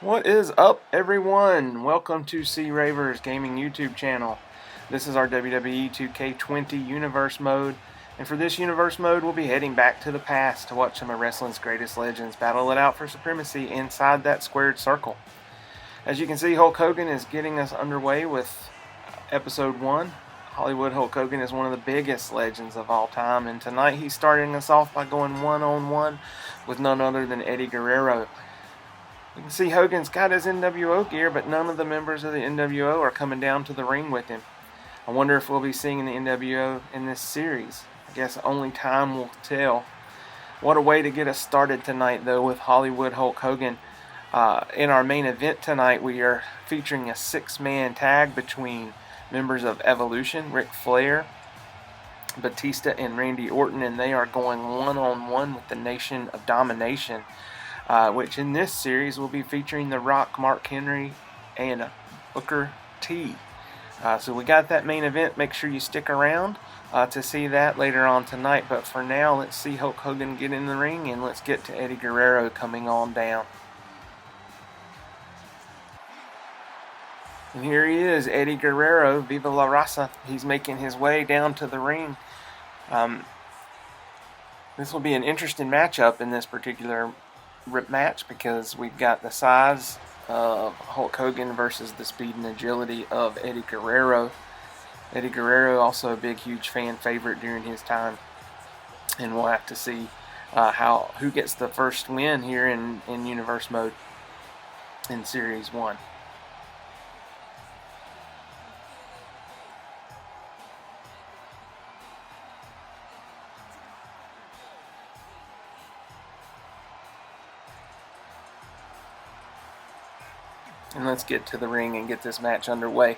What is up, everyone? Welcome to C Ravers Gaming YouTube channel. This is our WWE 2K20 Universe mode, and for this Universe mode, we'll be heading back to the past to watch some of wrestling's greatest legends battle it out for supremacy inside that squared circle. As you can see, Hulk Hogan is getting us underway with Episode 1. Hollywood Hulk Hogan is one of the biggest legends of all time, and tonight he's starting us off by going one-on-one with none other than Eddie Guerrero. You can see Hogan's got his NWO gear, but none of the members of the NWO are coming down to the ring with him. I wonder if we'll be seeing the NWO in this series. I guess only time will tell. What a way to get us started tonight, though, with Hollywood Hulk Hogan. In our main event tonight, we are featuring a six-man tag between members of Evolution, Ric Flair, Batista, and Randy Orton, and they are going one-on-one with the Nation of Domination. Which in this series will be featuring The Rock, Mark Henry, and Booker T. So we got that main event. Make sure you stick around to see that later on tonight. But for now, let's see Hulk Hogan get in the ring, and let's get to Eddie Guerrero coming on down. And here he is, Eddie Guerrero, Viva la Raza. He's making his way down to the ring. This will be an interesting matchup in this particular match because we've got the size of Hulk Hogan versus the speed and agility of Eddie Guerrero. Eddie Guerrero also a big, huge fan favorite during his time, and we'll have to see who gets the first win here in Universe mode in Series 1. And let's get to the ring and get this match underway.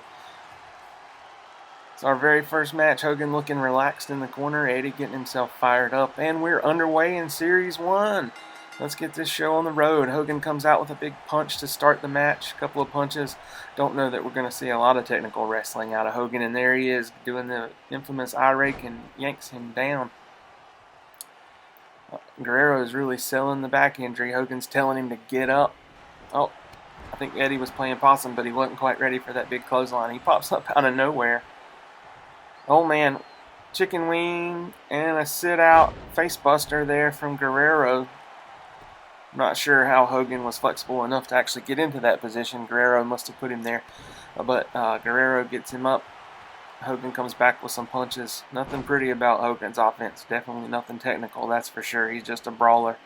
It's our very first match. Hogan looking relaxed in the corner. Eddie getting himself fired up. And we're underway in Series 1. Let's get this show on the road. Hogan comes out with a big punch to start the match. A couple of punches. Don't know that we're going to see a lot of technical wrestling out of Hogan. And there he is doing the infamous eye rake and yanks him down. Guerrero is really selling the back injury. Hogan's telling him to get up. Oh. I think Eddie was playing possum, but he wasn't quite ready for that big clothesline. He pops up out of nowhere. Oh man, chicken wing and a sit-out facebuster there from Guerrero. I'm not sure how Hogan was flexible enough to actually get into that position. Guerrero must have put him there, but Guerrero gets him up. Hogan comes back with some punches. Nothing pretty about Hogan's offense. Definitely nothing technical, that's for sure. He's just a brawler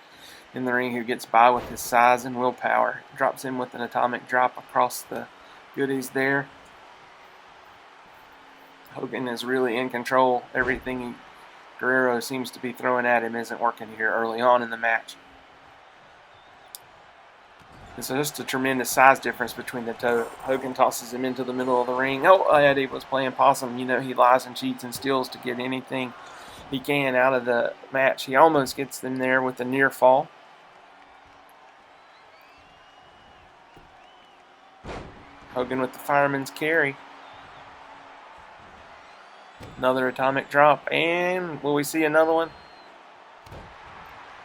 in the ring who gets by with his size and willpower. Drops him with an atomic drop across the goodies there. Hogan is really in control. Everything Guerrero seems to be throwing at him isn't working here early on in the match. It's just a tremendous size difference between the two. Hogan tosses him into the middle of the ring. Oh, Eddie was playing possum. You know, he lies and cheats and steals to get anything he can out of the match. He almost gets them there with a near fall. Hogan with the fireman's carry. Another atomic drop. And will we see another one?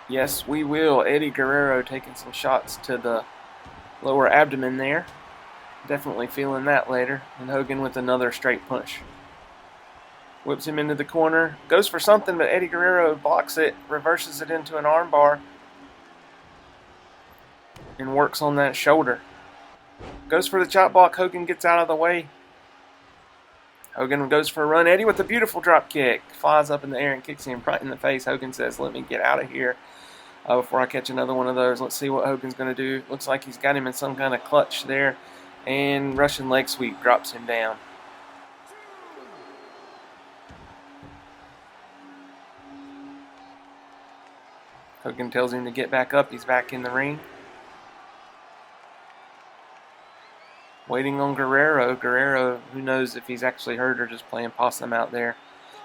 Yes, we will. Eddie Guerrero taking some shots to the lower abdomen there. Definitely feeling that later. And Hogan with another straight punch. Whips him into the corner. Goes for something, but Eddie Guerrero blocks it. Reverses it into an armbar. And works on that shoulder. Goes for the chop block. Hogan gets out of the way. Hogan goes for a run. Eddie with a beautiful drop kick. Flies up in the air and kicks him right in the face. Hogan says, let me get out of here before I catch another one of those. Let's see what Hogan's going to do. Looks like he's got him in some kind of clutch there. And Russian leg sweep drops him down. Hogan tells him to get back up. He's back in the ring. Waiting on Guerrero. Guerrero, who knows if he's actually hurt or just playing possum out there.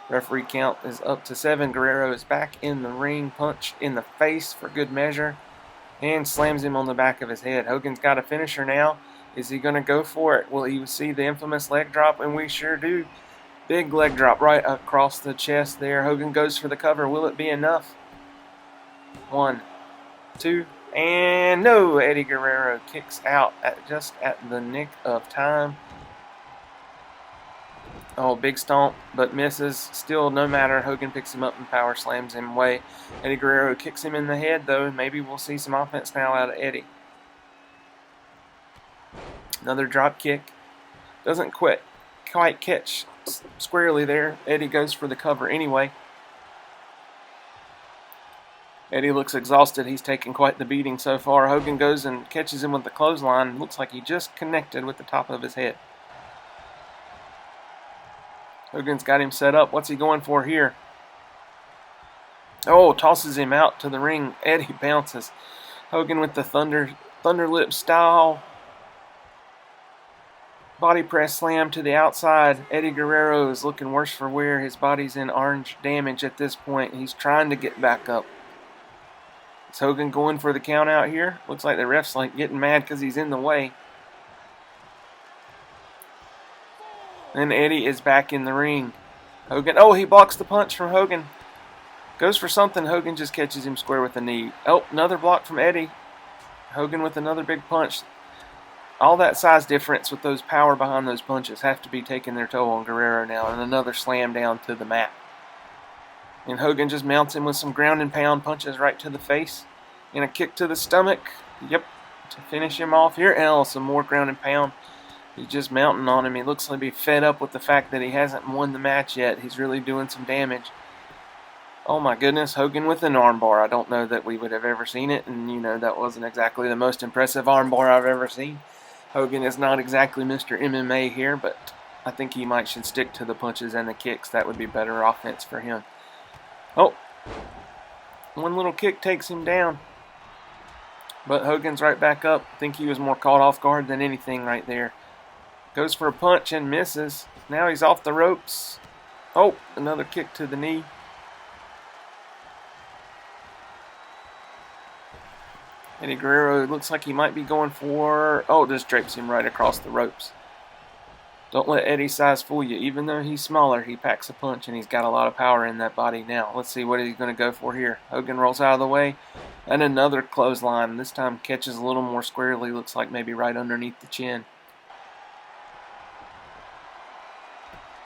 Referee count is up to 7. Guerrero is back in the ring. Punch in the face for good measure. And slams him on the back of his head. Hogan's got a finisher now. Is he going to go for it? Will he see the infamous leg drop? And we sure do. Big leg drop right across the chest there. Hogan goes for the cover. Will it be enough? 1, 2, and no! Eddie Guerrero kicks out just at the nick of time. Oh, big stomp, but misses. Still, no matter. Hogan picks him up and power slams him away. Eddie Guerrero kicks him in the head, though. Maybe we'll see some offense now out of Eddie. Another drop kick. Doesn't quite catch squarely there. Eddie goes for the cover anyway. Eddie looks exhausted. He's taken quite the beating so far. Hogan goes and catches him with the clothesline. Looks like he just connected with the top of his head. Hogan's got him set up. What's he going for here? Oh, tosses him out to the ring. Eddie bounces. Hogan with the thunder lip style body press slam to the outside. Eddie Guerrero is looking worse for wear. His body's in orange damage at this point. He's trying to get back up. Is Hogan going for the count out here? Looks like the ref's like getting mad because he's in the way. And Eddie is back in the ring. Hogan, oh, he blocks the punch from Hogan. Goes for something. Hogan just catches him square with the knee. Oh, another block from Eddie. Hogan with another big punch. All that size difference with those power behind those punches have to be taking their toll on Guerrero now. And another slam down to the mat. And Hogan just mounts him with some ground and pound punches right to the face. And a kick to the stomach. Yep, to finish him off here. And some more ground and pound. He's just mounting on him. He looks like he's fed up with the fact that he hasn't won the match yet. He's really doing some damage. Oh my goodness, Hogan with an armbar. I don't know that we would have ever seen it. And, you know, that wasn't exactly the most impressive armbar I've ever seen. Hogan is not exactly Mr. MMA here, but I think he should stick to the punches and the kicks. That would be better offense for him. Oh, one little kick takes him down. But Hogan's right back up. I think he was more caught off guard than anything right there. Goes for a punch and misses. Now he's off the ropes. Oh, another kick to the knee. Eddie Guerrero looks like he might be going for... Oh, just drapes him right across the ropes. Don't let Eddie's size fool you. Even though he's smaller, he packs a punch and he's got a lot of power in that body now. Let's see what he's going to go for here. Hogan rolls out of the way. And another clothesline. This time catches a little more squarely. Looks like maybe right underneath the chin.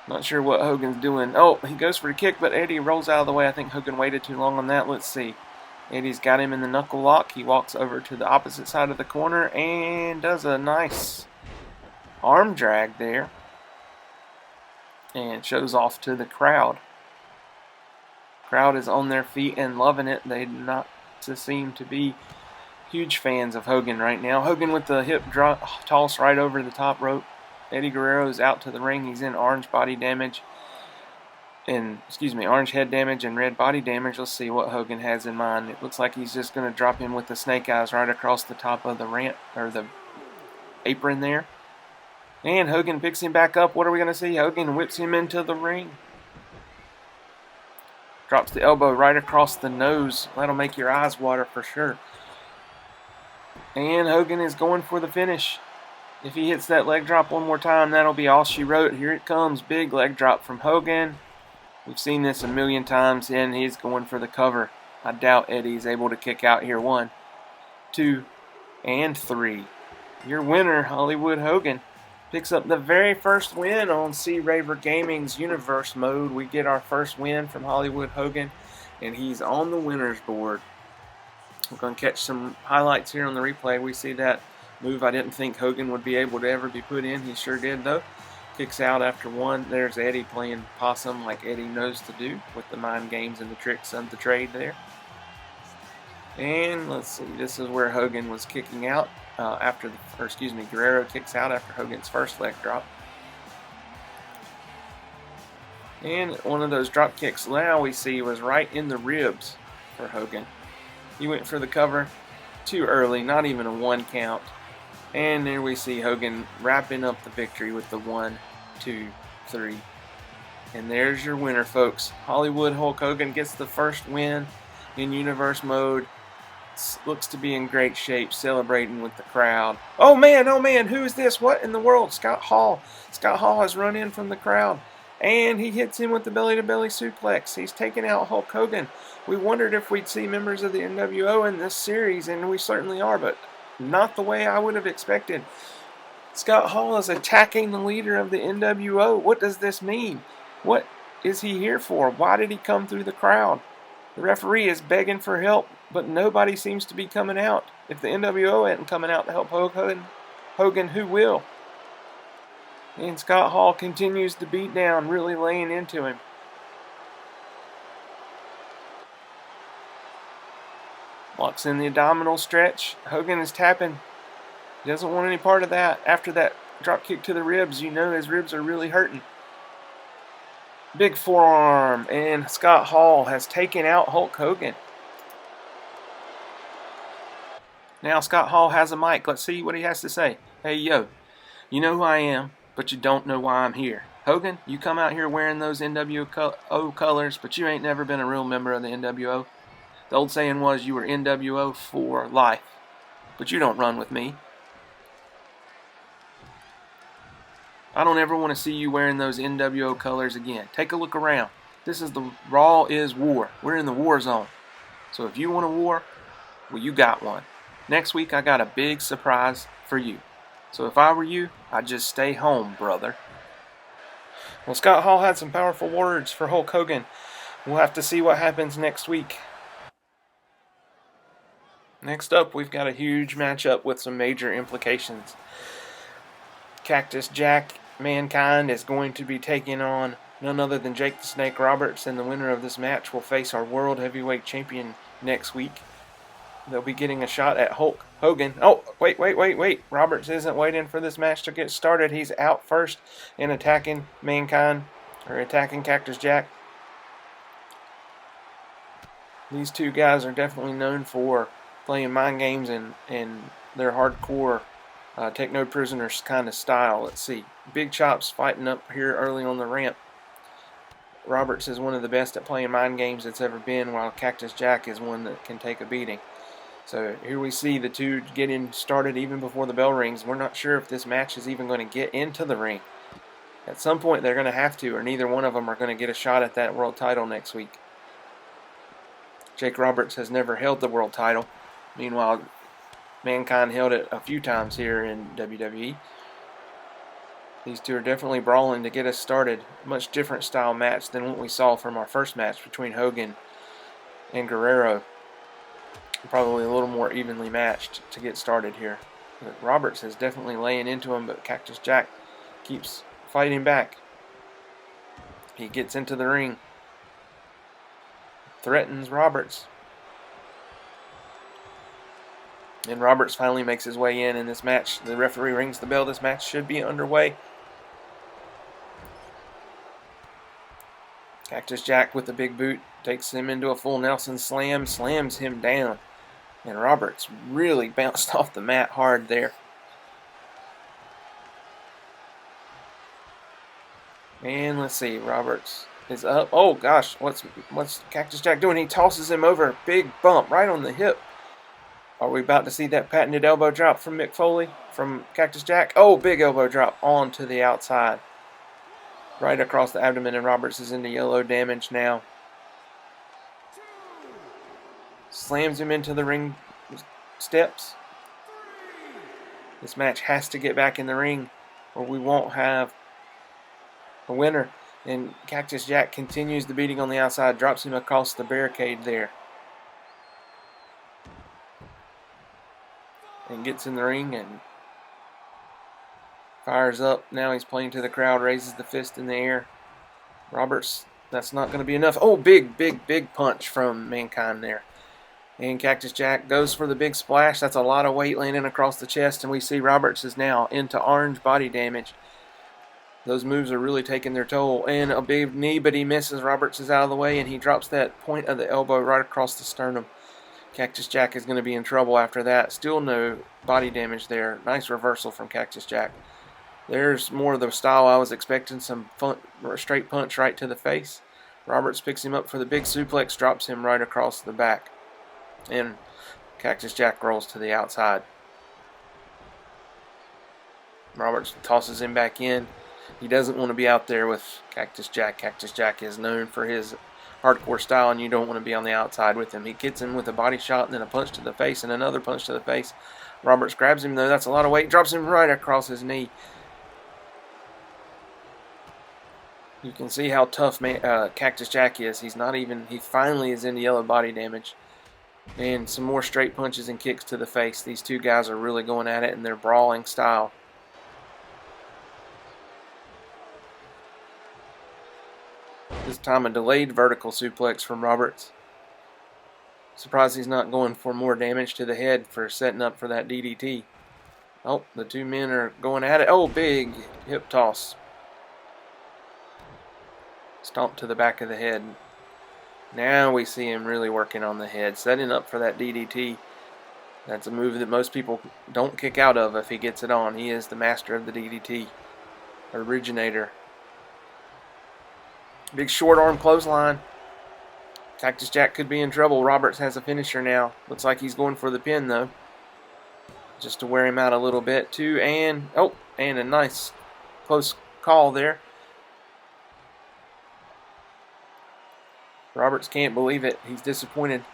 Not sure what Hogan's doing. Oh, he goes for a kick, but Eddie rolls out of the way. I think Hogan waited too long on that. Let's see. Eddie's got him in the knuckle lock. He walks over to the opposite side of the corner and does a nice arm drag there. And shows off to the crowd. Crowd is on their feet and loving it. They do not seem to be huge fans of Hogan right now. Hogan with the hip drop, toss right over the top rope. Eddie Guerrero is out to the ring. He's in orange body damage. Orange head damage and red body damage. Let's see what Hogan has in mind. It looks like he's just going to drop him with the snake eyes right across the top of the ramp, or the apron there. And Hogan picks him back up. What are we going to see? Hogan whips him into the ring. Drops the elbow right across the nose. That'll make your eyes water for sure. And Hogan is going for the finish. If he hits that leg drop one more time, that'll be all she wrote. Here it comes. Big leg drop from Hogan. We've seen this a million times, and he's going for the cover. I doubt Eddie's able to kick out here. 1, 2, and 3. Your winner, Hollywood Hogan, picks up the very first win on C Raver Gaming's Universe mode. We get our first win from Hollywood Hogan, and he's on the winner's board. We're going to catch some highlights here on the replay. We see that move I didn't think Hogan would be able to ever be put in. He sure did, though. Kicks out after 1. There's Eddie playing possum like Eddie knows to do with the mind games and the tricks of the trade there. And let's see, this is where Hogan was kicking out Guerrero kicks out after Hogan's first leg drop. And one of those drop kicks now we see was right in the ribs for Hogan. He went for the cover too early, not even a 1 count. And there we see Hogan wrapping up the victory with the 1, 2, 3. And there's your winner, folks. Hollywood Hulk Hogan gets the first win in Universe mode. Looks to be in great shape, celebrating with the crowd. Oh man, who is this? What in the world? Scott Hall. Scott Hall has run in from the crowd. And he hits him with the belly-to-belly suplex. He's taking out Hulk Hogan. We wondered if we'd see members of the NWO in this series, and we certainly are, but not the way I would have expected. Scott Hall is attacking the leader of the NWO. What does this mean? What is he here for? Why did he come through the crowd? The referee is begging for help, but nobody seems to be coming out. If the NWO isn't coming out to help Hogan, who will? And Scott Hall continues to beat down, really laying into him. Locks in the abdominal stretch. Hogan is tapping. He doesn't want any part of that. After that drop kick to the ribs, you know his ribs are really hurting. Big forearm, and Scott Hall has taken out Hulk Hogan. Now Scott Hall has a mic. Let's see what he has to say. Hey, yo, you know who I am, but you don't know why I'm here. Hogan, you come out here wearing those NWO colors, but you ain't never been a real member of the NWO. The old saying was you were NWO for life, but you don't run with me. I don't ever want to see you wearing those NWO colors again. Take a look around. This is the Raw is war. We're in the war zone. So if you want a war, well, you got one. Next week, I got a big surprise for you. So if I were you, I'd just stay home, brother. Well, Scott Hall had some powerful words for Hulk Hogan. We'll have to see what happens next week. Next up, we've got a huge matchup with some major implications. Cactus Jack Mankind is going to be taking on none other than Jake the Snake Roberts, and the winner of this match will face our World Heavyweight Champion next week. They'll be getting a shot at Hulk Hogan. Oh, wait. Roberts isn't waiting for this match to get started. He's out first and attacking Mankind, or attacking Cactus Jack. These two guys are definitely known for playing mind games and their hardcore take no prisoners kind of style. Let's see. Big Chop's fighting up here early on the ramp. Roberts is one of the best at playing mind games that's ever been, while Cactus Jack is one that can take a beating. So here we see the two getting started even before the bell rings. We're not sure if this match is even going to get into the ring. At some point they're going to have to, or neither one of them are going to get a shot at that world title next week. Jake Roberts has never held the world title. Meanwhile, Mankind held it a few times here in WWE. These two are definitely brawling to get us started. Much different style match than what we saw from our first match between Hogan and Guerrero. Probably a little more evenly matched to get started here. But Roberts is definitely laying into him, but Cactus Jack keeps fighting back. He gets into the ring. Threatens Roberts. And Roberts finally makes his way in this match. The referee rings the bell. This match should be underway. Cactus Jack with the big boot takes him into a full Nelson slam, slams him down. And Roberts really bounced off the mat hard there. And let's see, Roberts is up. Oh gosh, what's Cactus Jack doing? He tosses him over. Big bump right on the hip. Are we about to see that patented elbow drop from Mick Foley, from Cactus Jack? Oh, big elbow drop onto the outside. Right across the abdomen, and Roberts is into yellow damage now. Slams him into the ring steps. This match has to get back in the ring, or we won't have a winner. And Cactus Jack continues the beating on the outside, drops him across the barricade there. And gets in the ring and fires up. Now he's playing to the crowd, raises the fist in the air. Roberts, that's not going to be enough. Oh, big punch from Mankind there. And Cactus Jack goes for the big splash. That's a lot of weight landing across the chest, and we see Roberts is now into orange body damage. Those moves are really taking their toll. And a big knee, but he misses. Roberts is out of the way, and he drops that point of the elbow right across the sternum. Cactus Jack is going to be in trouble after that. Still no body damage there. Nice reversal from Cactus Jack. There's more of the style I was expecting. Some straight punch right to the face. Roberts picks him up for the big suplex, drops him right across the back. And Cactus Jack rolls to the outside. Roberts tosses him back in. He doesn't want to be out there with Cactus Jack. Cactus Jack is known for his hardcore style, and you don't want to be on the outside with him. He gets him with a body shot and then a punch to the face and another punch to the face. Roberts grabs him, though. That's a lot of weight. Drops him right across his knee. You can see how tough Cactus Jack is. He finally is into yellow body damage. And some more straight punches and kicks to the face. These two guys are really going at it in their brawling style. This time a delayed vertical suplex from Roberts. Surprised he's not going for more damage to the head for setting up for that DDT. Oh, the two men are going at it. Oh, big hip toss. Stomp to the back of the head. Now we see him really working on the head, setting up for that DDT. That's a move that most people don't kick out of if he gets it on. He is the master of the DDT. Originator. Big short arm clothesline. Cactus Jack could be in trouble. Roberts has a finisher now. Looks like he's going for the pin, though. Just to wear him out a little bit, too. And a nice close call there. Roberts can't believe it. He's disappointed.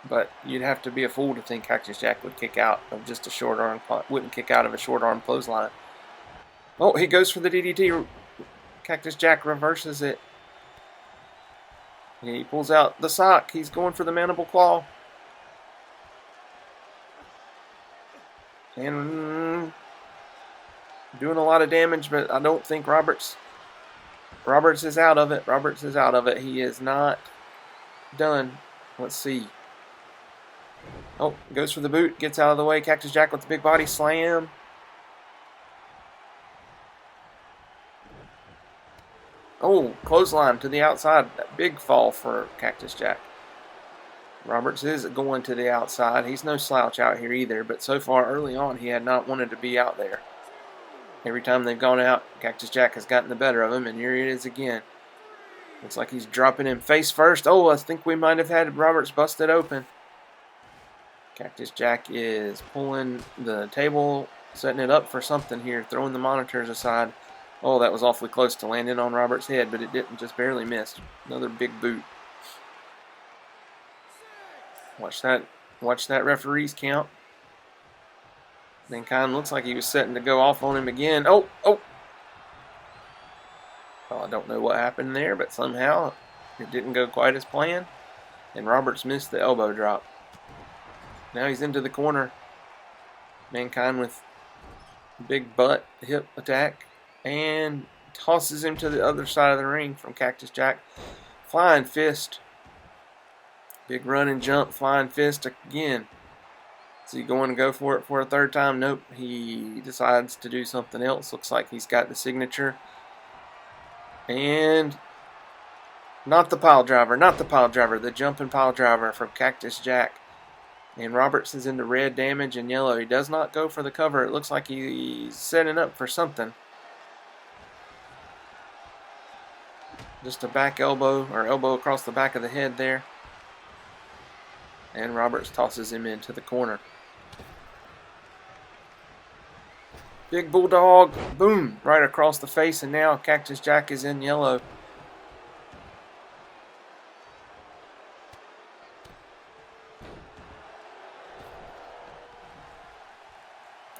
But you'd have to be a fool to think Cactus Jack would kick out of just a short arm. Wouldn't kick out of a short arm clothesline. Oh, he goes for the DDT. Cactus Jack reverses it. He pulls out the sock. He's going for the mandible claw. And doing a lot of damage, but I don't think Roberts is out of it. Roberts is out of it. He is not done. Let's see. Oh, goes for the boot. Gets out of the way. Cactus Jack with the big body slam. Oh, clothesline to the outside. That big fall for Cactus Jack. Roberts is going to the outside. He's no slouch out here either, but so far early on he had not wanted to be out there. Every time they've gone out, Cactus Jack has gotten the better of him, and here it is again. Looks like he's dropping him face first. Oh, I think we might have had Roberts busted open. Cactus Jack is pulling the table, setting it up for something here, throwing the monitors aside. Oh, that was awfully close to landing on Roberts' head, but it didn't, just barely missed. Another big boot. Watch that referee's count. Mankind looks like he was setting to go off on him again. Oh! Well, I don't know what happened there, but somehow it didn't go quite as planned. And Roberts missed the elbow drop. Now he's into the corner. Mankind with big butt hip attack. And tosses him to the other side of the ring from Cactus Jack. Flying fist. Big run and jump. Flying fist again. Is he going to go for it for a third time? Nope. He decides to do something else. Looks like he's got the signature. And not the pile driver. Not the pile driver. The jumping pile driver from Cactus Jack. And Roberts is into red damage and yellow. He does not go for the cover. It looks like he's setting up for something. Just a back elbow, or elbow across the back of the head there. And Roberts tosses him into the corner. Big bulldog, boom, right across the face, and now Cactus Jack is in yellow.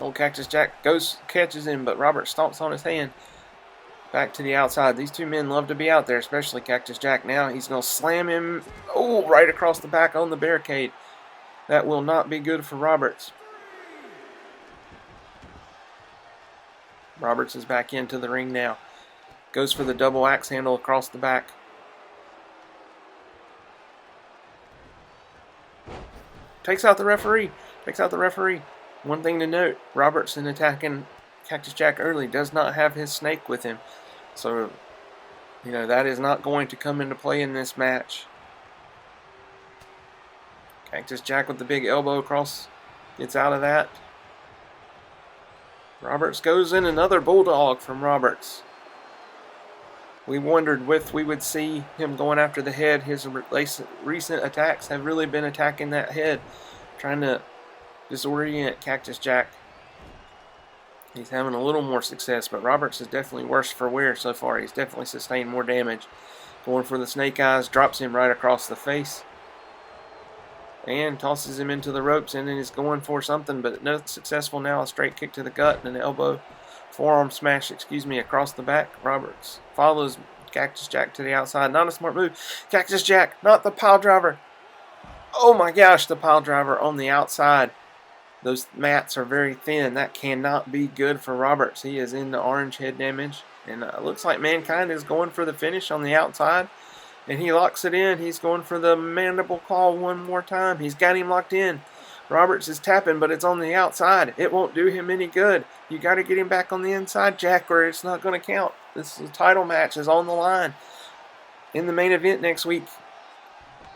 Old Cactus Jack catches him, but Roberts stomps on his hand. Back to the outside. These two men love to be out there, especially Cactus Jack. Now he's going to slam him, right across the back on the barricade. That will not be good for Roberts. Roberts is back into the ring now. Goes for the double axe handle across the back. Takes out the referee. One thing to note, Roberts in attacking Cactus Jack early does not have his snake with him. So, that is not going to come into play in this match. Cactus Jack with the big elbow across, gets out of that. Roberts goes in, another bulldog from Roberts. We wondered if we would see him going after the head. His recent attacks have really been attacking that head, trying to disorient Cactus Jack. He's having a little more success, but Roberts is definitely worse for wear so far. He's definitely sustained more damage. Going for the snake eyes, drops him right across the face. And tosses him into the ropes, and then he's going for something, but not successful now. A straight kick to the gut and an elbow. Forearm smash, across the back. Roberts follows Cactus Jack to the outside. Not a smart move. Cactus Jack, not the pile driver. Oh my gosh, the pile driver on the outside. Those mats are very thin. That cannot be good for Roberts. He is in the orange head damage. And it looks like Mankind is going for the finish on the outside. And he locks it in. He's going for the mandible claw one more time. He's got him locked in. Roberts is tapping, but it's on the outside. It won't do him any good. You got to get him back on the inside, Jack, or it's not going to count. This title match is on the line. In the main event next week,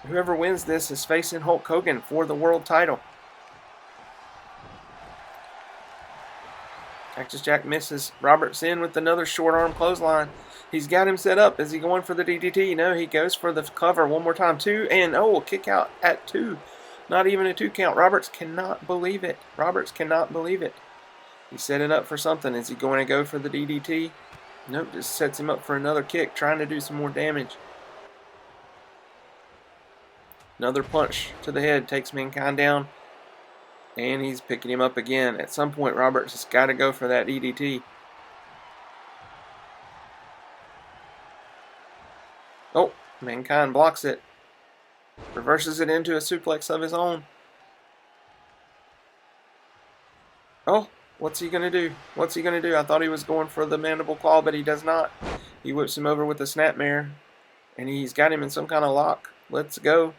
whoever wins this is facing Hulk Hogan for the world title. Cactus Jack misses. Roberts in with another short arm clothesline. He's got him set up. Is he going for the DDT? No, he goes for the cover one more time. 2, and oh, kick out at 2. Not even a 2 count. Roberts cannot believe it. Roberts cannot believe it. He's setting up for something. Is he going to go for the DDT? Nope, just sets him up for another kick, trying to do some more damage. Another punch to the head takes Mankind down. And he's picking him up again. At some point, Roberts has got to go for that DDT. Oh, Mankind blocks it. Reverses it into a suplex of his own. Oh, what's he going to do? What's he going to do? I thought he was going for the mandible claw, but he does not. He whips him over with the snapmare. And he's got him in some kind of lock. Let's go.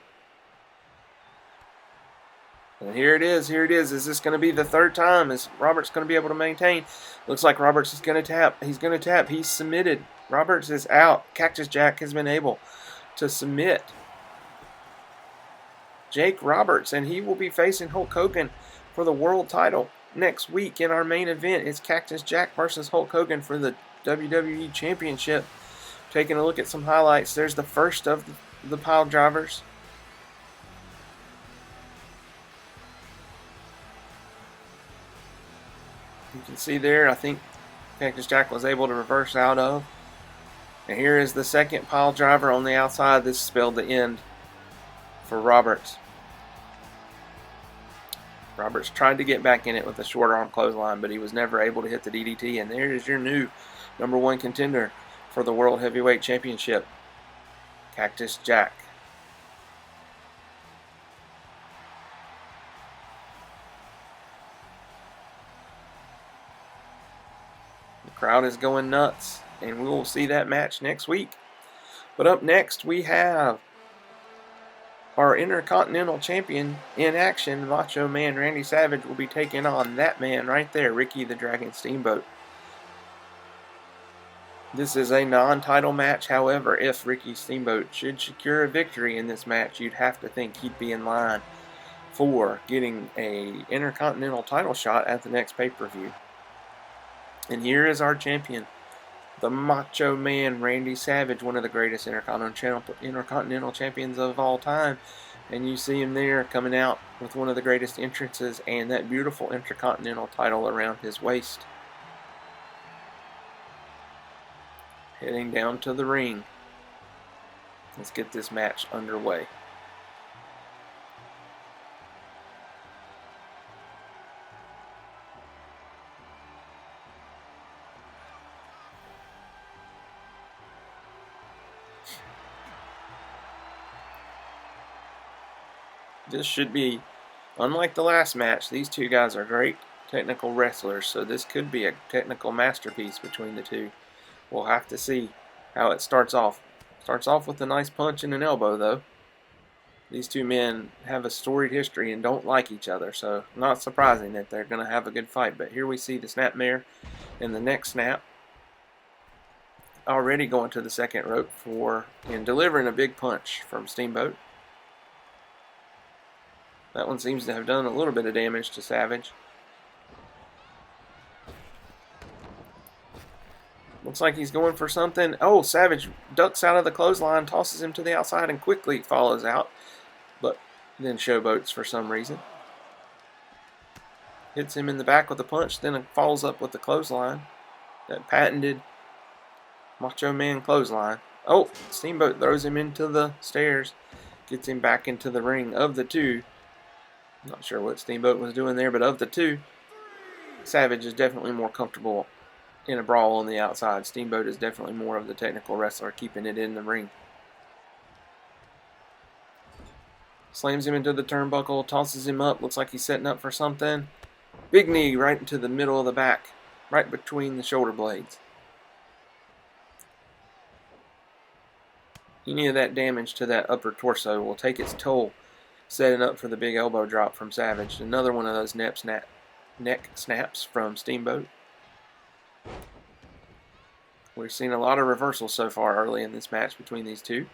And here it is. Here it is. Is this going to be the third time? Is Roberts going to be able to maintain? Looks like Roberts is going to tap. He's going to tap. He's submitted. Roberts is out. Cactus Jack has been able to submit Jake Roberts, and he will be facing Hulk Hogan for the world title next week. In our main event, it's Cactus Jack versus Hulk Hogan for the WWE Championship. Taking a look at some highlights. There's the first of the pile drivers. You can see there, I think Cactus Jack was able to reverse out of. And here is the second pile driver on the outside. This spelled the end for Roberts. Roberts tried to get back in it with a short arm clothesline, but he was never able to hit the DDT. And there is your new #1 contender for the World Heavyweight Championship, Cactus Jack. The crowd is going nuts, and we will see that match next week. But up next, we have our Intercontinental Champion in action. Macho Man Randy Savage will be taking on that man right there, Ricky the Dragon Steamboat. This is a non-title match. However, if Ricky Steamboat should secure a victory in this match, you'd have to think he'd be in line for getting a Intercontinental title shot at the next pay-per-view. And here is our champion, the Macho Man Randy Savage, one of the greatest Intercontinental champions of all time. And you see him there coming out with one of the greatest entrances and that beautiful Intercontinental title around his waist. Heading down to the ring. Let's get this match underway. This should be, unlike the last match, these two guys are great technical wrestlers, so this could be a technical masterpiece between the two. We'll have to see how it starts off. Starts off with a nice punch and an elbow, though. These two men have a storied history and don't like each other, so not surprising that they're going to have a good fight. But here we see the snapmare and the neck snap. Already going to the second rope and delivering a big punch from Steamboat. That one seems to have done a little bit of damage to Savage. Looks like he's going for something. Oh, Savage ducks out of the clothesline, tosses him to the outside, and quickly follows out. But then showboats for some reason. Hits him in the back with a punch, then it follows up with the clothesline. That patented Macho Man clothesline. Oh, Steamboat throws him into the stairs. Gets him back into the ring. Of the two, not sure what Steamboat was doing there, but of the two, Savage is definitely more comfortable in a brawl on the outside. Steamboat is definitely more of the technical wrestler, keeping it in the ring. Slams him into the turnbuckle, tosses him up, looks like he's setting up for something. Big knee right into the middle of the back, right between the shoulder blades. Any of that damage to that upper torso will take its toll, setting up for the big elbow drop from Savage. Another one of those neck snaps from Steamboat. We've seen a lot of reversals so far early in this match between these two.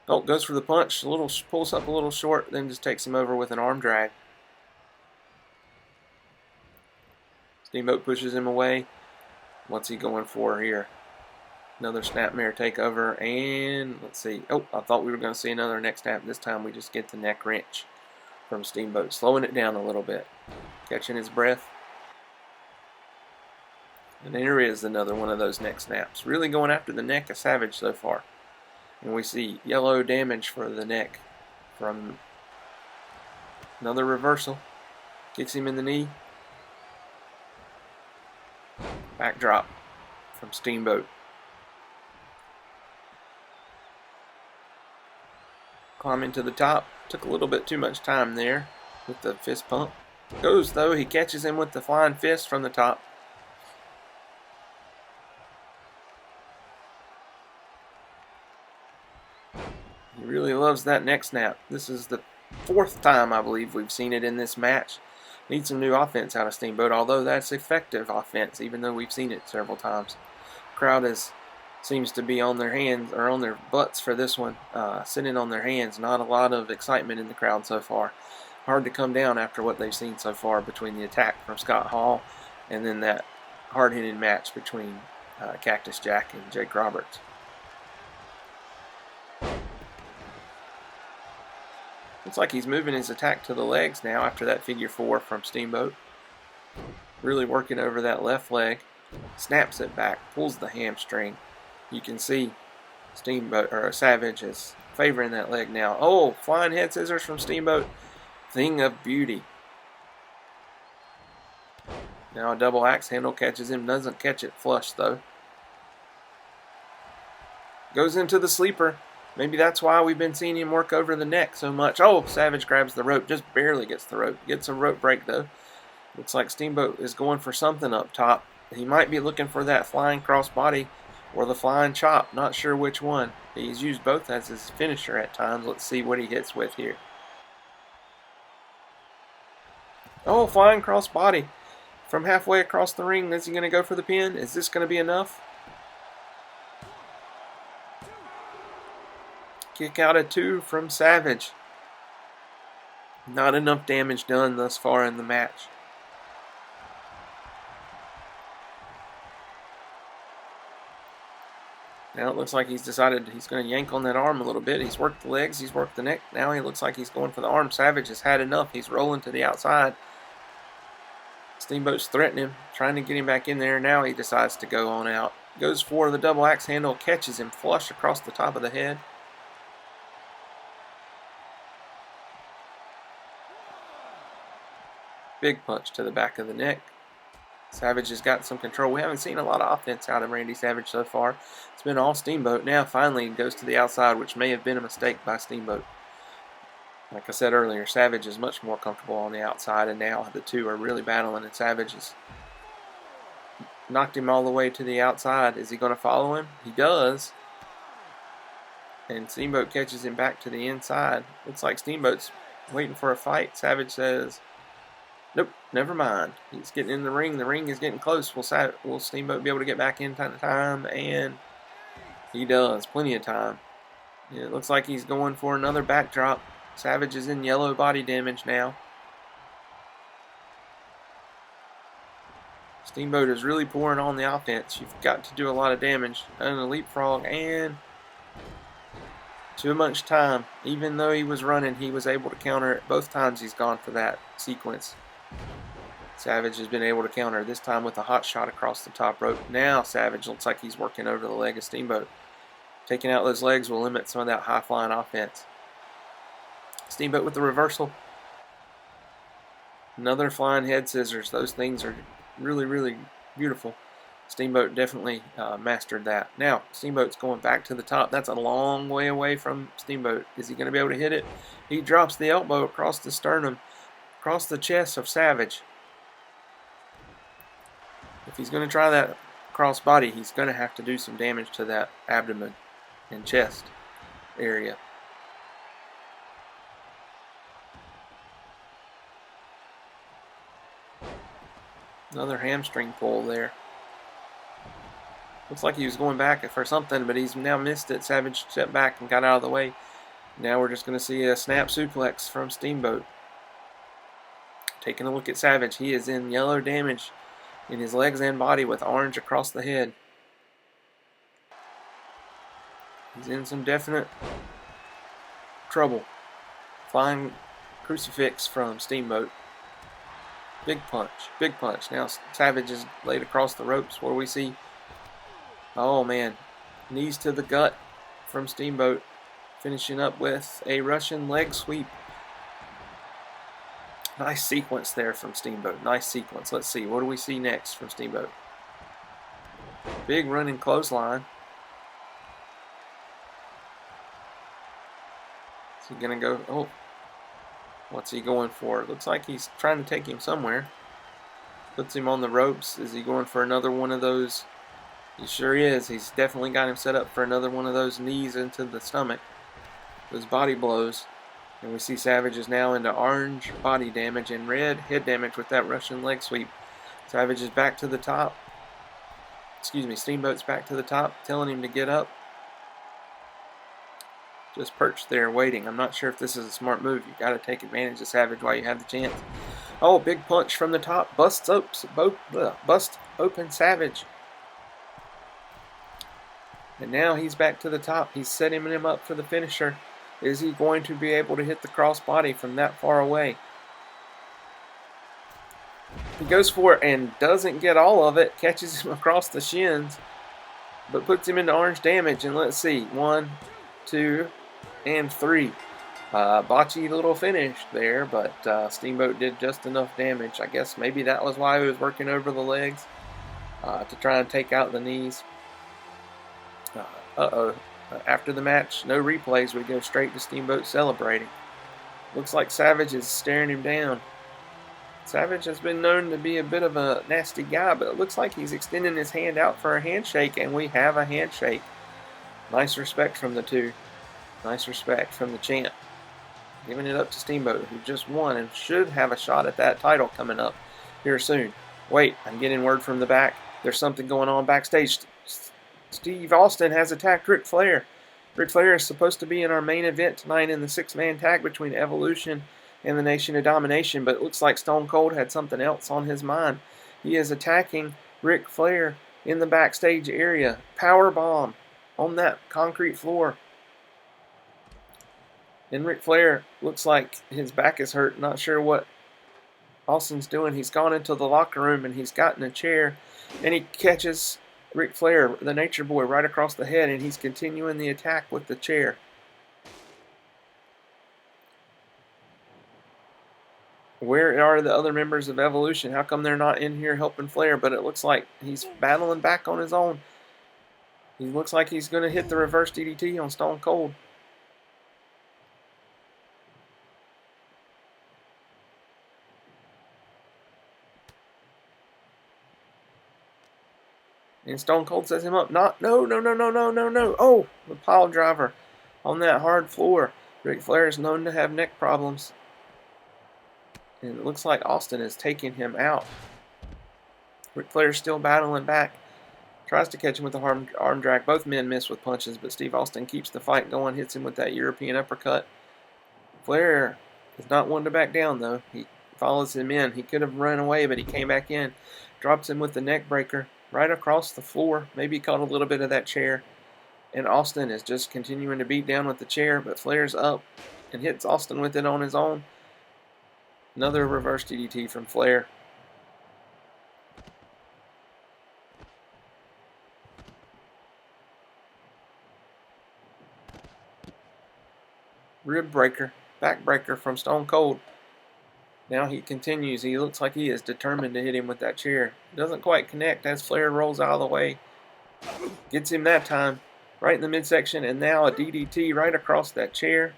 Oh, goes for the punch, pulls up a little short, then just takes him over with an arm drag. Steamboat pushes him away. What's he going for here? Another snapmare takeover, and let's see. Oh, I thought we were going to see another neck snap. This time we just get the neck wrench from Steamboat, slowing it down a little bit, catching his breath. And there is another one of those neck snaps. Really going after the neck of Savage so far. And we see yellow damage for the neck from another reversal. Kicks him in the knee. Backdrop from Steamboat. Climbing to the top. Took a little bit too much time there with the fist pump. Goes though. He catches him with the flying fist from the top. He really loves that neck snap. This is the 4th time I believe we've seen it in this match. Need some new offense out of Steamboat, although that's effective offense, even though we've seen it several times. Crowd seems to be on their hands, or on their butts for this one, sitting on their hands. Not a lot of excitement in the crowd so far. Hard to come down after what they've seen so far between the attack from Scott Hall and then that hard-hitting match between Cactus Jack and Jake Roberts. Looks like he's moving his attack to the legs now after that figure 4 from Steamboat. Really working over that left leg. Snaps it back, pulls the hamstring. You can see Steamboat, or Savage, is favoring that leg now. Oh, flying head scissors from Steamboat. Thing of beauty. Now a double axe handle catches him. Doesn't catch it flush though. Goes into the sleeper. Maybe that's why we've been seeing him work over the neck so much. Oh, Savage grabs the rope. Just barely gets the rope. Gets a rope break though. Looks like Steamboat is going for something up top. He might be looking for that flying crossbody or the flying chop. Not sure which one. He's used both as his finisher at times. Let's see what he hits with here. Oh, flying crossbody from halfway across the ring. Is he going to go for the pin? Is this going to be enough? Kick out at 2 from Savage. Not enough damage done thus far in the match. Now it looks like he's decided he's going to yank on that arm a little bit. He's worked the legs, he's worked the neck. Now he looks like he's going for the arm. Savage has had enough. He's rolling to the outside. Steamboat's threatening him, trying to get him back in there. Now he decides to go on out. Goes for the double axe handle, catches him flush across the top of the head. Big punch to the back of the neck. Savage has got some control. We haven't seen a lot of offense out of Randy Savage so far. It's been all Steamboat. Now finally he goes to the outside, which may have been a mistake by Steamboat. Like I said earlier, Savage is much more comfortable on the outside, and now the two are really battling, and Savage has knocked him all the way to the outside. Is he going to follow him? He does. And Steamboat catches him back to the inside. Looks like Steamboat's waiting for a fight. Savage says, nope, never mind. He's getting in the ring. The ring is getting close. Will Steamboat be able to get back in time? And he does. Plenty of time. Yeah, it looks like he's going for another backdrop. Savage is in yellow body damage now. Steamboat is really pouring on the offense. You've got to do a lot of damage. And a leapfrog, and too much time. Even though he was running, he was able to counter it. Both times he's gone for that sequence. Savage has been able to counter, this time with a hot shot across the top rope. Now Savage looks like he's working over the leg of Steamboat. Taking out those legs will limit some of that high-flying offense. Steamboat with the reversal. Another flying head scissors. Those things are really, really beautiful. Steamboat definitely mastered that. Now, Steamboat's going back to the top. That's a long way away from Steamboat. Is he going to be able to hit it? He drops the elbow across the sternum, across the chest of Savage. If he's going to try that cross body, he's going to have to do some damage to that abdomen and chest area. Another hamstring pull there. Looks like he was going back for something, but he's now missed it. Savage stepped back and got out of the way. Now we're just going to see a snap suplex from Steamboat. Taking a look at Savage, he is in yellow damage in his legs and body with orange across the head. He's in some definite trouble. Flying crucifix from Steamboat. Big punch, big punch. Now Savage is laid across the ropes where we see, oh man, knees to the gut from Steamboat. Finishing up with a Russian leg sweep. Nice sequence there from Steamboat. Nice sequence. Let's see. What do we see next from Steamboat? Big running clothesline. Is he going to go? Oh. What's he going for? Looks like he's trying to take him somewhere. Puts him on the ropes. Is he going for another one of those? He sure is. He's definitely got him set up for another one of those knees into the stomach. Those body blows. And we see Savage is now into orange body damage and red head damage with that Russian leg sweep. Savage is back to the top. Excuse me, Steamboat's back to the top, telling him to get up. Just perched there waiting. I'm not sure if this is a smart move. You've got to take advantage of Savage while you have the chance. Oh, big punch from the top. Busts open Savage. And now he's back to the top. He's setting him up for the finisher. Is he going to be able to hit the crossbody from that far away? He goes for it and doesn't get all of it. Catches him across the shins, but puts him into orange damage. And let's see. 1, 2, and 3. Botchy little finish there, but Steamboat did just enough damage. I guess maybe that was why he was working over the legs to try and take out the knees. After the match, no replays. We go straight to Steamboat celebrating. Looks like Savage is staring him down. Savage has been known to be a bit of a nasty guy, but it looks like he's extending his hand out for a handshake, and we have a handshake. Nice respect from the two. Nice respect from the champ. Giving it up to Steamboat, who just won and should have a shot at that title coming up here soon. Wait, I'm getting word from the back. There's something going on backstage. Steve Austin has attacked Ric Flair. Ric Flair is supposed to be in our main event tonight in the 6-man tag between Evolution and the Nation of Domination, but it looks like Stone Cold had something else on his mind. He is attacking Ric Flair in the backstage area. Power bomb on that concrete floor. And Ric Flair looks like his back is hurt. Not sure what Austin's doing. He's gone into the locker room and he's gotten a chair, and he catches Ric Flair, the Nature Boy, right across the head, and he's continuing the attack with the chair. Where are the other members of Evolution? How come they're not in here helping Flair? But it looks like he's battling back on his own. He looks like he's going to hit the reverse DDT on Stone Cold. And Stone Cold sets him up. No. Oh, the pile driver on that hard floor. Ric Flair is known to have neck problems. And it looks like Austin is taking him out. Ric Flair is still battling back. Tries to catch him with the arm drag. Both men miss with punches, but Steve Austin keeps the fight going. Hits him with that European uppercut. Flair is not one to back down, though. He follows him in. He could have run away, but he came back in. Drops him with the neck breaker right across the floor. Maybe caught a little bit of that chair. And Austin is just continuing to beat down with the chair, but Flair's up and hits Austin with it on his own. Another reverse DDT from Flair. rib breaker, back breaker from Stone Cold. Now he continues. He looks like he is determined to hit him with that chair. Doesn't quite connect as Flair rolls out of the way. Gets him that time, right in the midsection, and now a DDT right across that chair.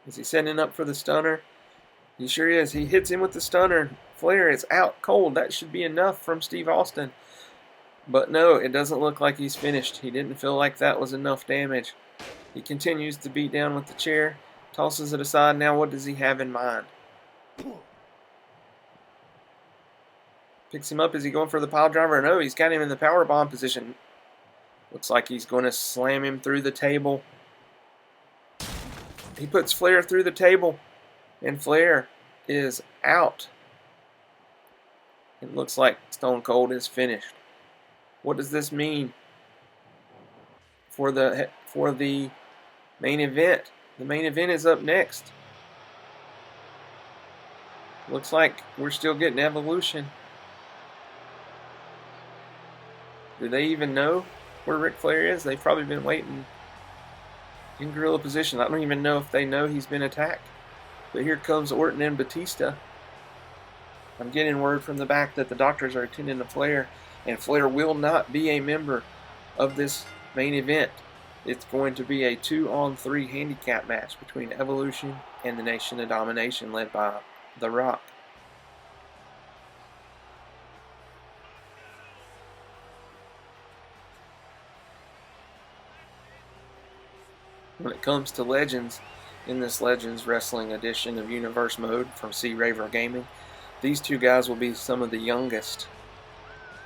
Is he setting up for the stunner? He sure is. He hits him with the stunner. Flair is out cold. That should be enough from Steve Austin. But no, it doesn't look like he's finished. He didn't feel like that was enough damage. He continues to beat down with the chair, tosses it aside. Now what does he have in mind? Picks him up. Is he going for the pile driver? No, he's got him in the powerbomb position. Looks like he's going to slam him through the table. He puts Flair through the table, and Flair is out. It looks like Stone Cold is finished. What does this mean for the main event? The main event is up next. Looks like we're still getting Evolution. Do they even know where Ric Flair is? They've probably been waiting in gorilla position. I don't even know if they know he's been attacked. But here comes Orton and Batista. I'm getting word from the back that the doctors are attending to Flair, and Flair will not be a member of this main event. It's going to be a 2-on-3 handicap match between Evolution and the Nation of Domination led by The Rock. When it comes to Legends, in this Legends Wrestling edition of Universe Mode from C. Raver Gaming, these two guys will be some of the youngest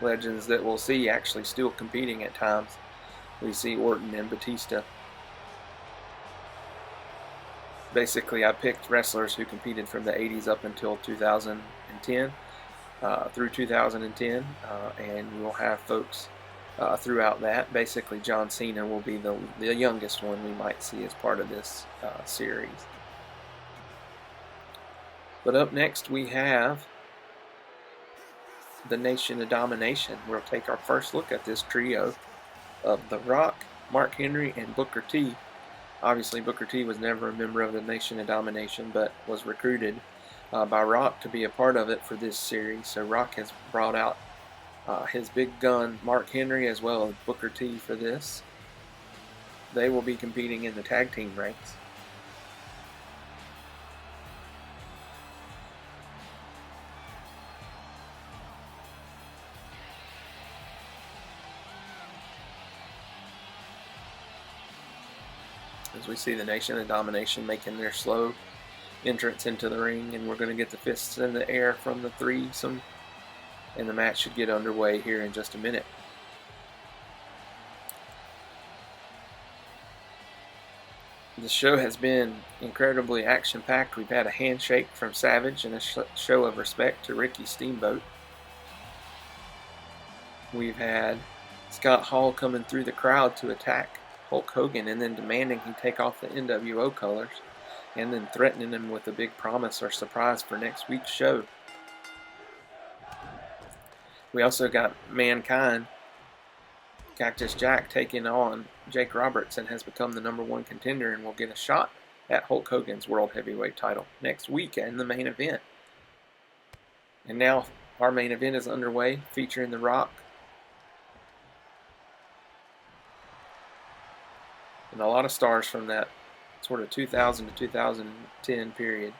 Legends that we'll see actually still competing at times. We see Orton and Batista. Basically, I picked wrestlers who competed from the 80s up until 2010, through 2010, and we'll have folks throughout that. Basically, John Cena will be the youngest one we might see as part of this series. But up next we have the Nation of Domination. We'll take our first look at this trio of The Rock, Mark Henry, and Booker T. Obviously, Booker T was never a member of the Nation of Domination, but was recruited by Rock to be a part of it for this series. So Rock has brought out his big gun, Mark Henry, as well as Booker T for this. They will be competing in the tag team ranks. As we see the Nation of Domination making their slow entrance into the ring, and we're going to get the fists in the air from the threesome, and the match should get underway here in just a minute. The show has been incredibly action-packed. We've had a handshake from Savage and a show of respect to Ricky Steamboat. We've had Scott Hall coming through the crowd to attack Hulk Hogan and then demanding he take off the NWO colors, and then threatening him with a big promise or surprise for next week's show. We also got Mankind, Cactus Jack, taking on Jake Roberts and has become the #1 contender and will get a shot at Hulk Hogan's World Heavyweight title next week in the main event. And now our main event is underway, featuring The Rock and a lot of stars from that sort of 2000 to 2010 period.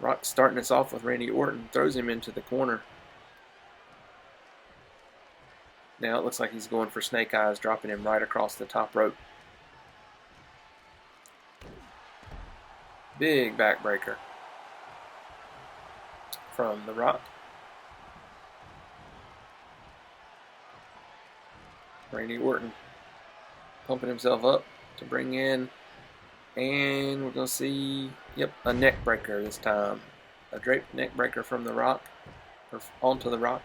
Rock starting us off with Randy Orton, throws him into the corner. Now it looks like he's going for Snake Eyes, dropping him right across the top rope. Big backbreaker from The Rock. Randy Orton pumping himself up to bring in, and we're going to see, a neck breaker this time. A draped neck breaker from The Rock, or onto The Rock.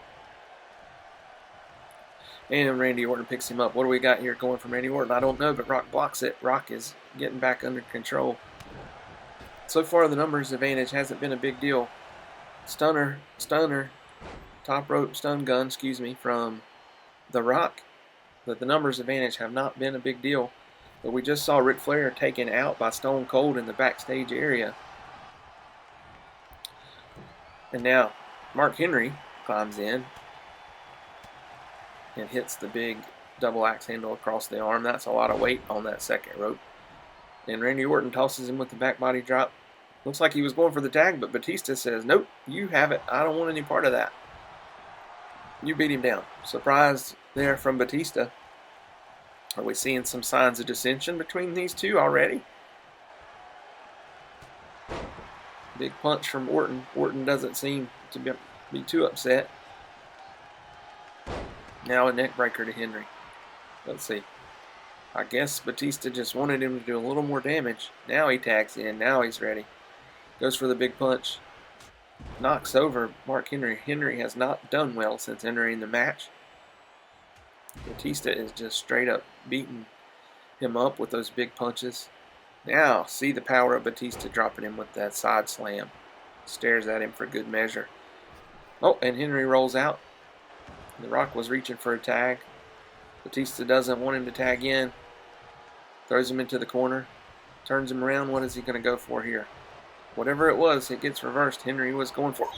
And Randy Orton picks him up. What do we got here going from Randy Orton? I don't know, but Rock blocks it. Rock is getting back under control. So far, the numbers advantage hasn't been a big deal. Stunner, top rope stun gun, from The Rock. But the numbers advantage have not been a big deal. But we just saw Ric Flair taken out by Stone Cold in the backstage area. And now Mark Henry climbs in and hits the big double axe handle across the arm. That's a lot of weight on that second rope. And Randy Orton tosses him with the back body drop. Looks like he was going for the tag, but Batista says, nope, you have it. I don't want any part of that. You beat him down. Surprised there from Batista. Are we seeing some signs of dissension between these two already? Big punch from Orton. Orton doesn't seem to be too upset. Now a neck breaker to Henry. Let's see. I guess Batista just wanted him to do a little more damage. Now he tags in. Now he's ready. Goes for the big punch. Knocks over Mark Henry. Henry has not done well since entering the match. Batista is just straight up beating him up with those big punches. Now, see the power of Batista dropping him with that side slam. Stares at him for good measure. Oh, and Henry rolls out. The Rock was reaching for a tag. Batista doesn't want him to tag in. Throws him into the corner. Turns him around. What is he going to go for here? Whatever it was, it gets reversed. Henry was going for...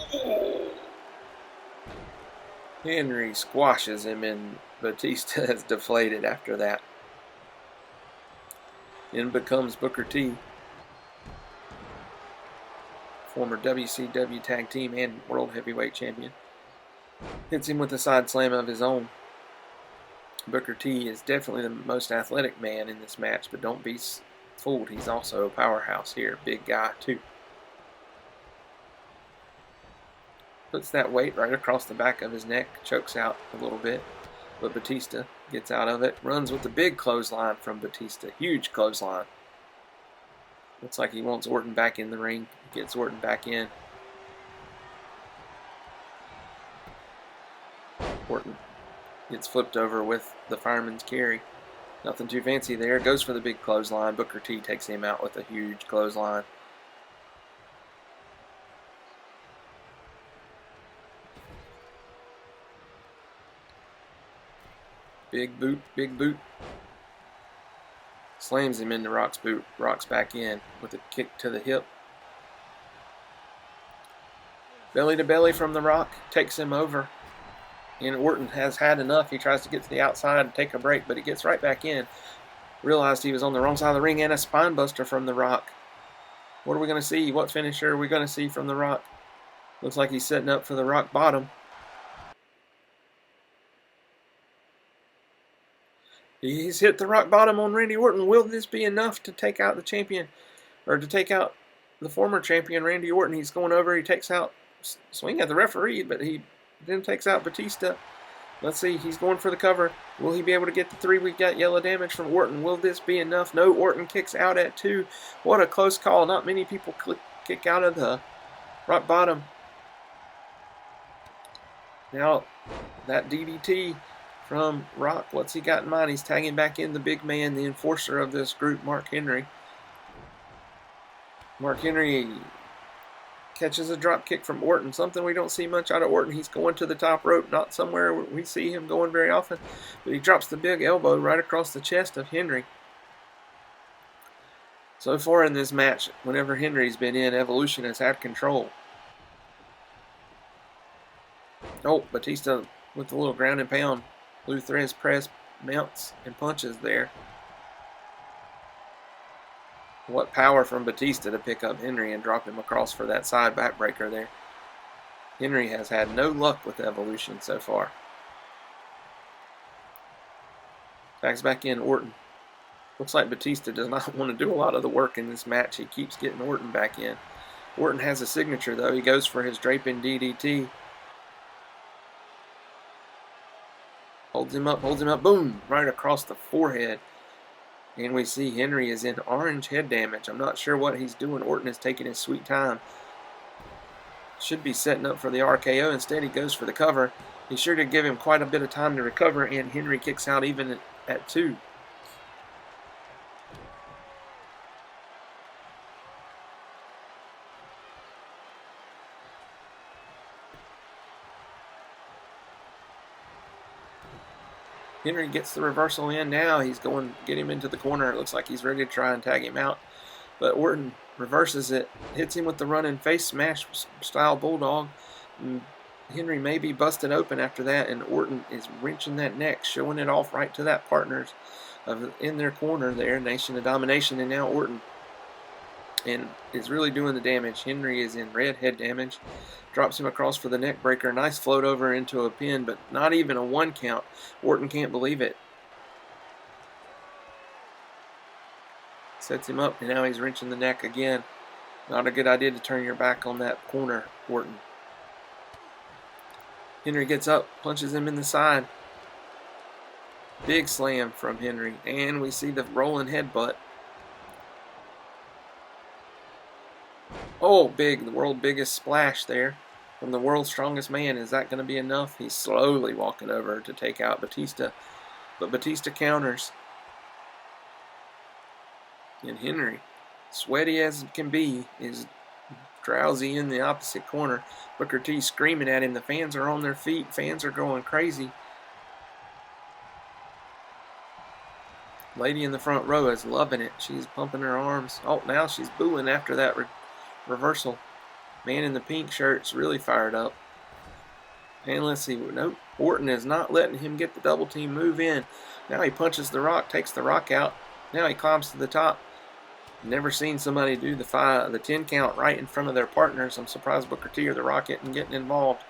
Henry squashes him, and Batista is deflated after that. In becomes Booker T, former WCW Tag Team and World Heavyweight Champion. Hits him with a side slam of his own. Booker T is definitely the most athletic man in this match, but don't be fooled. He's also a powerhouse here. Big guy, too. Puts that weight right across the back of his neck. Chokes out a little bit. But Batista gets out of it. Runs with the big clothesline from Batista. Huge clothesline. Looks like he wants Orton back in the ring. Gets Orton back in. Orton gets flipped over with the fireman's carry. Nothing too fancy there. Goes for the big clothesline. Booker T takes him out with a huge clothesline. Big boot, big boot. Slams him into Rock's boot. Rock's back in with a kick to the hip. Belly to belly from the Rock. Takes him over. And Orton has had enough. He tries to get to the outside and take a break, but he gets right back in. Realized he was on the wrong side of the ring, and a spine buster from the Rock. What are we going to see? What finisher are we going to see from the Rock? Looks like he's setting up for the Rock bottom. He's hit the rock bottom on Randy Orton. Will this be enough to take out the champion, or to take out the former champion, Randy Orton? He's going over. He takes out, swing at the referee, but he then takes out Batista. Let's see. He's going for the cover. Will he be able to get the 3? We got yellow damage from Orton. Will this be enough? No. Orton kicks out at 2. What a close call. Not many people kick out of the rock bottom. Now, that DDT from Rock, what's he got in mind? He's tagging back in the big man, the enforcer of this group, Mark Henry. Mark Henry catches a drop kick from Orton, something we don't see much out of Orton. He's going to the top rope, not somewhere we see him going very often, but he drops the big elbow right across the chest of Henry. So far in this match, whenever Henry's been in, Evolution has had control. Oh, Batista with a little ground and pound. Lou Thesz press, mounts, and punches there. What power from Batista to pick up Henry and drop him across for that side backbreaker there. Henry has had no luck with Evolution so far. Tags back in Orton. Looks like Batista does not want to do a lot of the work in this match. He keeps getting Orton back in. Orton has a signature though. He goes for his draping DDT. Holds him up, boom, right across the forehead. And we see Henry is in orange head damage. I'm not sure what he's doing. Orton is taking his sweet time. Should be setting up for the RKO. Instead, he goes for the cover. He's sure to give him quite a bit of time to recover, and Henry kicks out even at 2. Henry gets the reversal in. Now he's going to get him into the corner. It looks like he's ready to try and tag him out. But Orton reverses it, hits him with the running face smash style bulldog. And Henry may be busted open after that, and Orton is wrenching that neck, showing it off right to that partners in their corner there, Nation of Domination, and now Orton and is really doing the damage. Henry is in red head damage. Drops him across for the neck breaker. Nice float over into a pin, but not even a 1 count. Orton can't believe it. Sets him up, and now he's wrenching the neck again. Not a good idea to turn your back on that corner, Orton. Henry gets up, punches him in the side. Big slam from Henry, and we see the rolling headbutt. Oh, big, the world's biggest splash there from the world's strongest man. Is that going to be enough? He's slowly walking over to take out Batista, but Batista counters. And Henry, sweaty as can be, is drowsy in the opposite corner. Booker T screaming at him. The fans are on their feet. Fans are going crazy. Lady in the front row is loving it. She's pumping her arms. Oh, now she's booing after that reversal. Man in the pink shirt's really fired up. And let's see. Nope. Orton is not letting him get the double team move in. Now he punches the Rock, takes the Rock out. Now he climbs to the top. Never seen somebody do the 10 count right in front of their partners. I'm surprised Booker T or the Rock isn't getting involved.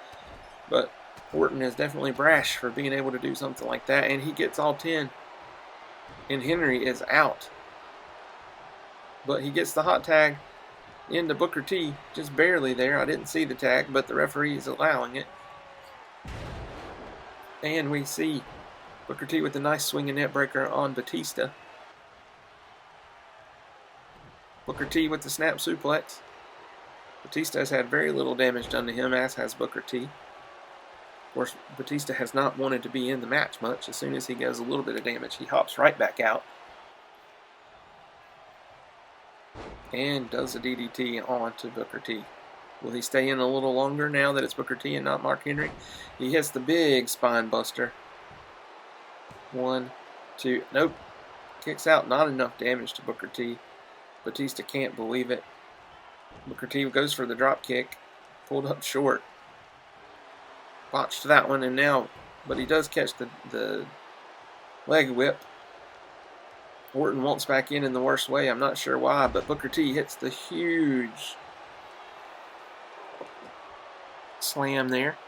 But Orton is definitely brash for being able to do something like that. And he gets all 10. And Henry is out. But he gets the hot tag into Booker T, just barely there. I didn't see the tag, but the referee is allowing it. And we see Booker T with a nice swinging net breaker on Batista. Booker T with the snap suplex. Batista has had very little damage done to him, as has Booker T. Of course, Batista has not wanted to be in the match much. As soon as he gets a little bit of damage, he hops right back out. And does a DDT on to Booker T. Will he stay in a little longer now that it's Booker T and not Mark Henry? He hits the big spine buster. 1, 2, nope. Kicks out, not enough damage to Booker T. Batista can't believe it. Booker T goes for the drop kick. Pulled up short. Botched that one, and now, but he does catch the leg whip. Orton wants back in the worst way. I'm not sure why, but Booker T hits the huge slam there.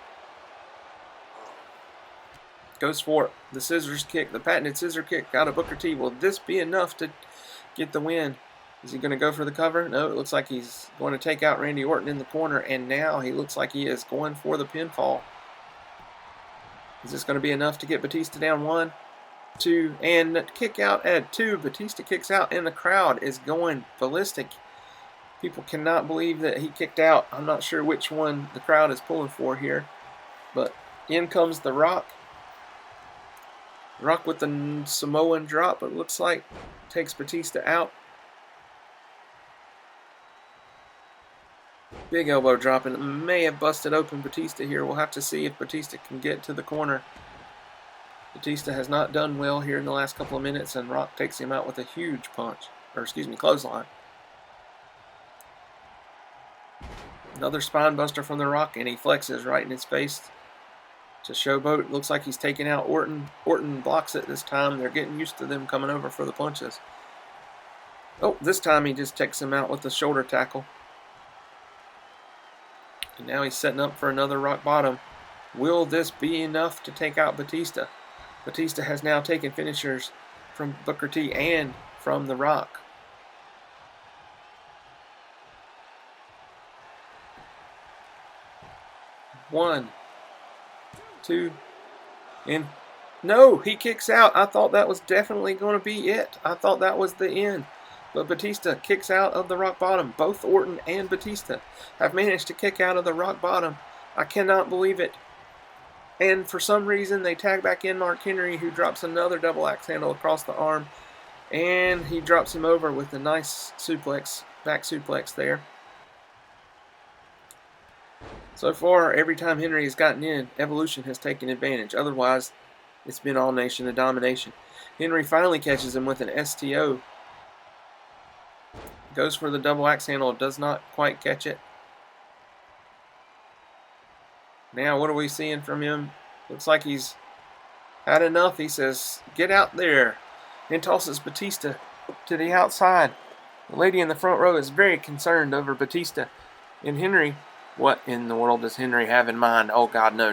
Goes for the scissors kick, the patented scissor kick out of Booker T. Will this be enough to get the win? Is he going to go for the cover? No, it looks like he's going to take out Randy Orton in the corner, and now he looks like he is going for the pinfall. Is this going to be enough to get Batista down? 1, 2, and kick out at 2. Batista kicks out, and the crowd is going ballistic. People cannot believe that he kicked out. I'm not sure which one the crowd is pulling for here, but in comes the Rock. Rock with the Samoan drop, it looks like. Takes Batista out. Big elbow drop, and it may have busted open Batista here. We'll have to see if Batista can get to the corner. Batista has not done well here in the last couple of minutes, and Rock takes him out with a huge clothesline. Another spine buster from the Rock, and he flexes right in his face to Showboat. Looks like he's taking out Orton. Orton blocks it this time. They're getting used to them coming over for the punches. Oh, this time he just takes him out with the shoulder tackle. And now he's setting up for another rock bottom. Will this be enough to take out Batista? Batista has now taken finishers from Booker T and from The Rock. One, 2, and no, he kicks out. I thought that was definitely going to be it. I thought that was the end. But Batista kicks out of the rock bottom. Both Orton and Batista have managed to kick out of the rock bottom. I cannot believe it. And for some reason, they tag back in Mark Henry, who drops another double axe handle across the arm. And he drops him over with a nice suplex, back suplex there. So far, every time Henry has gotten in, Evolution has taken advantage. Otherwise, It's been all Nation of Domination. Henry finally catches him with an STO. Goes for the double axe handle, does not quite catch it. Now what are we seeing from him? Looks like he's had enough. He says, "Get out there," and tosses Batista to the outside. The lady in the front row is very concerned over Batista. And Henry, what in the world does Henry have in mind? Oh God, no.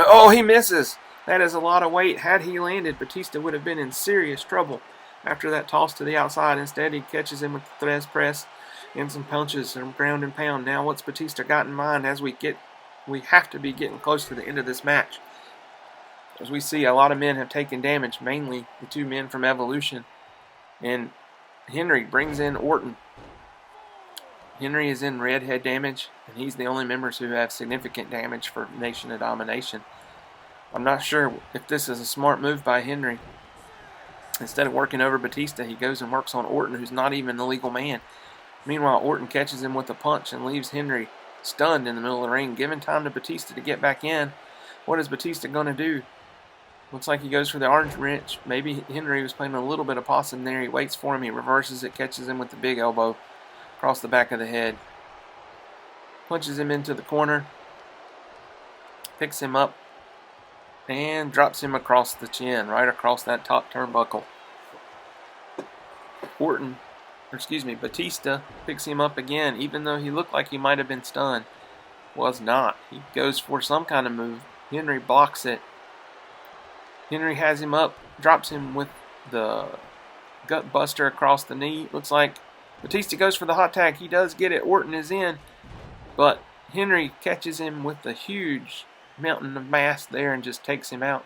Oh, he misses. That is a lot of weight. Had he landed, Batista would have been in serious trouble after that toss to the outside. Instead, he catches him with the Thres press and some punches and ground and pound. Now, what's Batista got in mind as we have to be getting close to the end of this match? As we see, a lot of men have taken damage, mainly the two men from Evolution. And Henry brings in Orton. Henry is in red head damage, and he's the only members who have significant damage for Nation of Domination. I'm not sure if this is a smart move by Henry. Instead of working over Batista, he goes and works on Orton, who's not even the legal man. Meanwhile, Orton catches him with a punch and leaves Henry stunned in the middle of the ring, giving time to Batista to get back in. What is Batista going to do? Looks like he goes for the orange wrench. Maybe Henry was playing a little bit of possum there. He waits for him. He reverses it, catches him with the big elbow across the back of the head. Punches him into the corner. Picks him up and drops him across the chin, right across that top turnbuckle. Batista picks him up again, even though he looked like he might have been stunned. Was not. He goes for some kind of move. Henry blocks it. Henry has him up, drops him with the gut buster across the knee. Looks like Batista goes for the hot tag. He does get it. Orton is in, but Henry catches him with the huge mountain of mass there and just takes him out.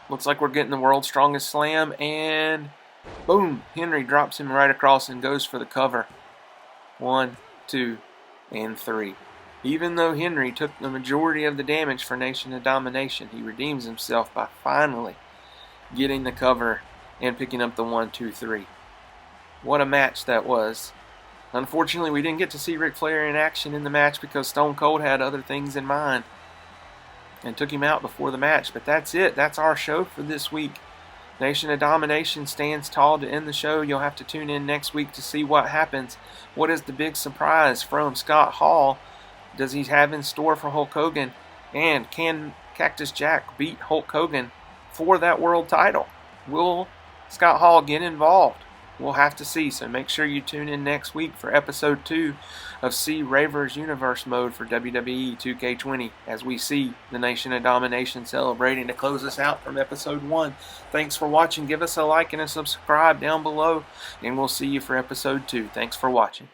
Looks like we're getting the world's strongest slam, and boom, Henry drops him right across and goes for the cover. 1, 2, and 3. Even though Henry took the majority of the damage for Nation of Domination, he redeems himself by finally getting the cover and picking up the 1, 2, 3. What a match that was. Unfortunately, we didn't get to see Ric Flair in action in the match because Stone Cold had other things in mind and took him out before the match. But that's it. That's our show for this week. Nation of Domination stands tall to end the show. You'll have to tune in next week to see what happens. What is the big surprise from Scott Hall does he have in store for Hulk Hogan? And can Cactus Jack beat Hulk Hogan for that world title? Will Scott Hall get involved? We'll have to see, so make sure you tune in next week for episode 2 of C. Raver's Universe Mode for WWE 2K20 as we see the Nation of Domination celebrating to close us out from episode 1. Thanks for watching. Give us a like and a subscribe down below, and we'll see you for episode 2. Thanks for watching.